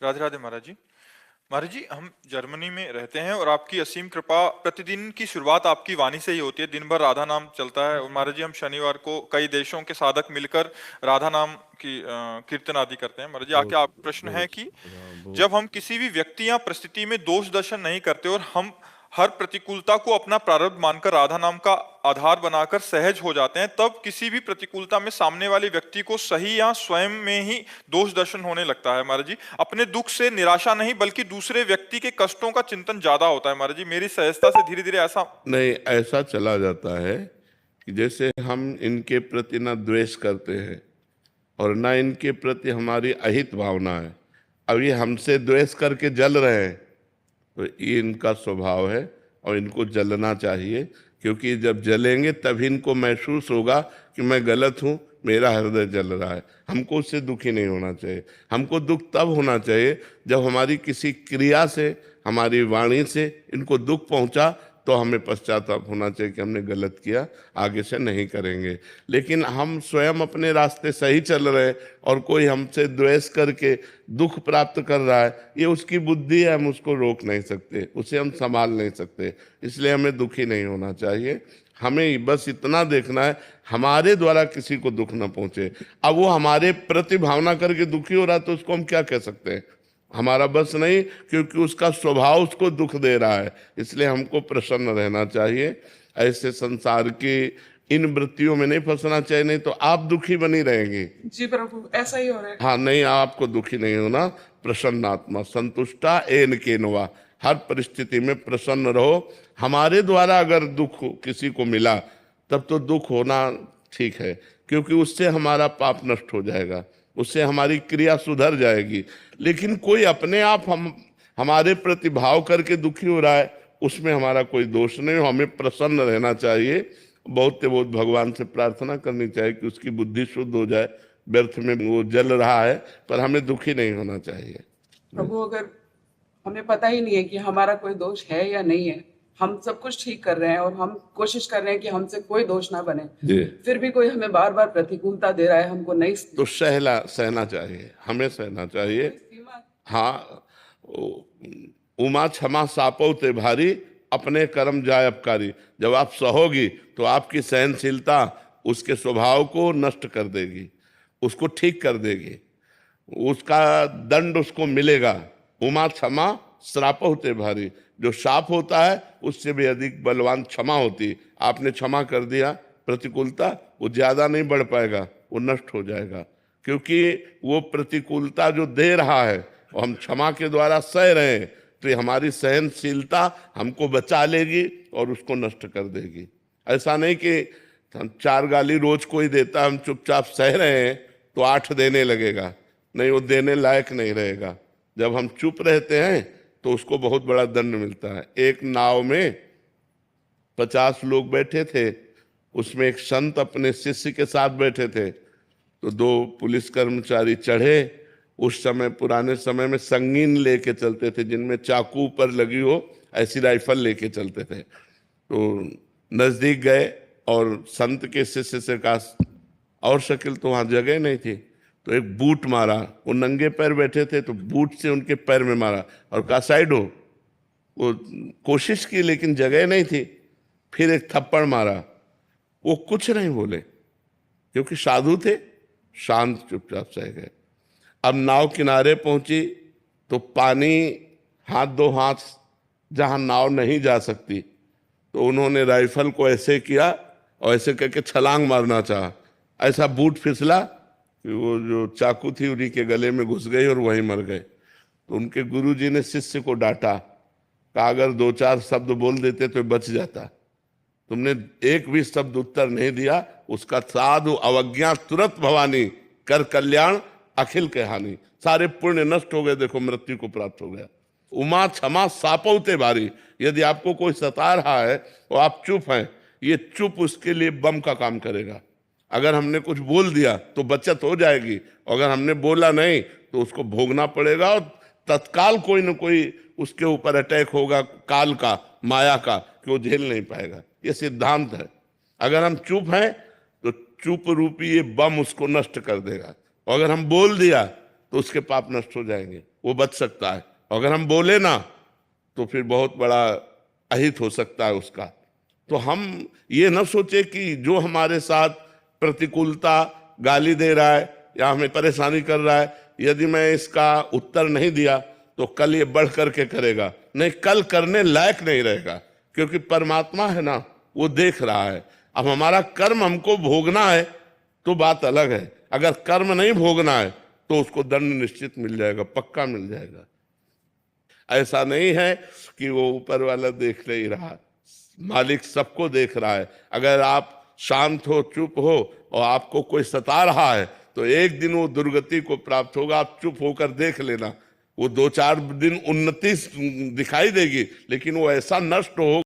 राधे राधे महाराज जी। महाराज जी, हम जर्मनी में रहते हैं और आपकी असीम कृपा, प्रतिदिन की शुरुआत आपकी वाणी से ही होती है। दिन भर राधा नाम चलता है और महाराज जी, हम शनिवार को कई देशों के साधक मिलकर राधा नाम की कीर्तन आदि करते हैं। महाराज जी, आके बहुत आप प्रश्न है बहुत कि बहुत। जब हम किसी भी व्यक्ति या परिस्थिति में दोष दर्शन नहीं करते और हम हर प्रतिकूलता को अपना प्रारब्ध मानकर राधा नाम का आधार बनाकर सहज हो जाते हैं, तब किसी भी प्रतिकूलता में सामने वाले व्यक्ति को सही या स्वयं में ही दोष दर्शन होने लगता है। महाराज जी, अपने दुख से निराशा नहीं बल्कि दूसरे व्यक्ति के कष्टों का चिंतन ज्यादा होता है। महाराज जी, मेरी सहजता से धीरे धीरे ऐसा। नहीं, ऐसा चला जाता है कि जैसे हम इनके प्रति ना द्वेष करते हैं और ना इनके प्रति हमारी अहित भावना है। अब ये हमसे द्वेष करके जल रहे हैं, तो ये इनका स्वभाव है और इनको जलना चाहिए, क्योंकि जब जलेंगे तभी इनको महसूस होगा कि मैं गलत हूँ, मेरा हृदय जल रहा है। हमको उससे दुखी नहीं होना चाहिए। हमको दुख तब होना चाहिए जब हमारी किसी क्रिया से, हमारी वाणी से इनको दुख पहुंचा, तो हमें पश्चाताप होना चाहिए कि हमने गलत किया, आगे से नहीं करेंगे। लेकिन हम स्वयं अपने रास्ते सही चल रहे हैं और कोई हमसे द्वेष करके दुख प्राप्त कर रहा है, ये उसकी बुद्धि है, हम उसको रोक नहीं सकते, उसे हम संभाल नहीं सकते। इसलिए हमें दुखी नहीं होना चाहिए। हमें बस इतना देखना है हमारे द्वारा किसी को दुख न पहुंचे। अब वो हमारे प्रति भावना करके दुखी हो रहा है तो उसको हम क्या कह सकते हैं? हमारा बस नहीं, क्योंकि उसका स्वभाव उसको दुख दे रहा है। इसलिए हमको प्रसन्न रहना चाहिए, ऐसे संसार की इन वृत्तियों में नहीं फंसना चाहिए, नहीं तो आप दुखी बनी रहेंगे। जी प्रभु, ऐसा ही हो रहा है। हाँ, नहीं, आपको दुखी नहीं होना। प्रसन्न आत्मा संतुष्टा एन केनवा, हर परिस्थिति में प्रसन्न रहो। हमारे द्वारा अगर दुख किसी को मिला तब तो दुख होना ठीक है, क्योंकि उससे हमारा पाप नष्ट हो जाएगा, उससे हमारी क्रिया सुधर जाएगी। लेकिन कोई अपने आप हमारे प्रति भाव करके दुखी हो रहा है, उसमें हमारा कोई दोष नहीं हो। हमें प्रसन्न रहना चाहिए, बहुत से बहुत भगवान से प्रार्थना करनी चाहिए कि उसकी बुद्धि शुद्ध हो जाए। व्यर्थ में वो जल रहा है, पर हमें दुखी नहीं होना चाहिए। प्रभु, अगर हमें पता ही नहीं है कि हमारा कोई दोष है या नहीं है, हम सब कुछ ठीक कर रहे हैं और हम कोशिश कर रहे हैं कि हमसे कोई दोष ना बने, फिर भी कोई हमें बार बार प्रतिकूलता दे रहा है, हमको नहीं। तो सहना चाहिए, हमें सहना चाहिए। हाँ, उमा क्षमा सापो ते भारी, अपने कर्म जाय अपकारी। जब आप सहोगी तो आपकी सहनशीलता उसके स्वभाव को नष्ट कर देगी, उसको ठीक कर देगी, उसका दंड उसको मिलेगा। उमा क्षमा श्राप होते भारी, जो शाप होता है उससे भी अधिक बलवान क्षमा होती। आपने क्षमा कर दिया, प्रतिकूलता वो ज्यादा नहीं बढ़ पाएगा, वो नष्ट हो जाएगा, क्योंकि वो प्रतिकूलता जो दे रहा है और हम क्षमा के द्वारा सह रहे हैं, तो ये हमारी सहनशीलता हमको बचा लेगी और उसको नष्ट कर देगी। ऐसा नहीं कि हम 4 गाली रोज कोई देता, हम चुपचाप सह रहे हैं तो 8 देने लगेगा, नहीं, वो देने लायक नहीं रहेगा। जब हम चुप रहते हैं तो उसको बहुत बड़ा दंड मिलता है। एक नाव में 50 लोग बैठे थे, उसमें एक संत अपने शिष्य के साथ बैठे थे, तो 2 पुलिस कर्मचारी चढ़े। उस समय, पुराने समय में संगीन लेके चलते थे, जिनमें चाकू पर लगी हो, ऐसी राइफल लेके चलते थे। तो नजदीक गए और संत के शिष्य से कहा, और शकील तो वहां जगह नहीं थी, तो एक बूट मारा। वो नंगे पैर बैठे थे, तो बूट से उनके पैर में मारा और कहा साइड हो। वो कोशिश की लेकिन जगह नहीं थी, फिर एक थप्पड़ मारा। वो कुछ नहीं बोले, क्योंकि साधु थे, शांत चुपचाप सह गए। अब नाव किनारे पहुंची तो पानी हाथ 2 हाथ जहां नाव नहीं जा सकती, तो उन्होंने राइफल को ऐसे किया और ऐसे करके छलांग मारना चाहा। ऐसा बूट फिसला कि वो जो चाकू थी उन्हीं के गले में घुस गई और वहीं मर गए। तो उनके गुरुजी ने शिष्य को डांटा, कहा अगर 2-4 शब्द बोल देते तो बच जाता, तुमने एक भी शब्द उत्तर नहीं दिया। उसका साधु अवज्ञा तुरंत भवानी, कर कल्याण अखिल के हानि। सारे पुण्य नष्ट हो गए, देखो मृत्यु को प्राप्त हो गया। उमा क्षमा सापौते भारी, यदि आपको कोई सता रहा है और आप चुप हैं, ये चुप उसके लिए बम का काम करेगा। अगर हमने कुछ बोल दिया तो बचत हो जाएगी, अगर हमने बोला नहीं तो उसको भोगना पड़ेगा और तत्काल कोई न कोई उसके ऊपर अटैक होगा, काल का, माया का, कि वो झेल नहीं पाएगा। ये सिद्धांत है। अगर हम चुप हैं तो चुप रूपी ये बम उसको नष्ट कर देगा, और अगर हम बोल दिया तो उसके पाप नष्ट हो जाएंगे। वो बच सकता है। अगर हम बोले ना तो फिर बहुत बड़ा अहित हो सकता है उसका। तो हम ये न सोचे कि जो हमारे साथ प्रतिकूलता, गाली दे रहा है या हमें परेशानी कर रहा है, यदि मैं इसका उत्तर नहीं दिया तो कल ये बढ़ करके करेगा, नहीं, कल करने लायक नहीं रहेगा, क्योंकि परमात्मा है ना, वो देख रहा है। अब हमारा कर्म हमको भोगना है तो बात अलग है, अगर कर्म नहीं भोगना है तो उसको दंड निश्चित मिल जाएगा, पक्का मिल जाएगा। ऐसा नहीं है कि वो ऊपर वाला देख नहीं रहा, मालिक सबको देख रहा है। अगर आप शांत हो, चुप हो और आपको कोई सता रहा है तो एक दिन वो दुर्गति को प्राप्त होगा। आप चुप होकर देख लेना, वो 2-4 दिन उन्नति दिखाई देगी, लेकिन वो ऐसा नष्ट हो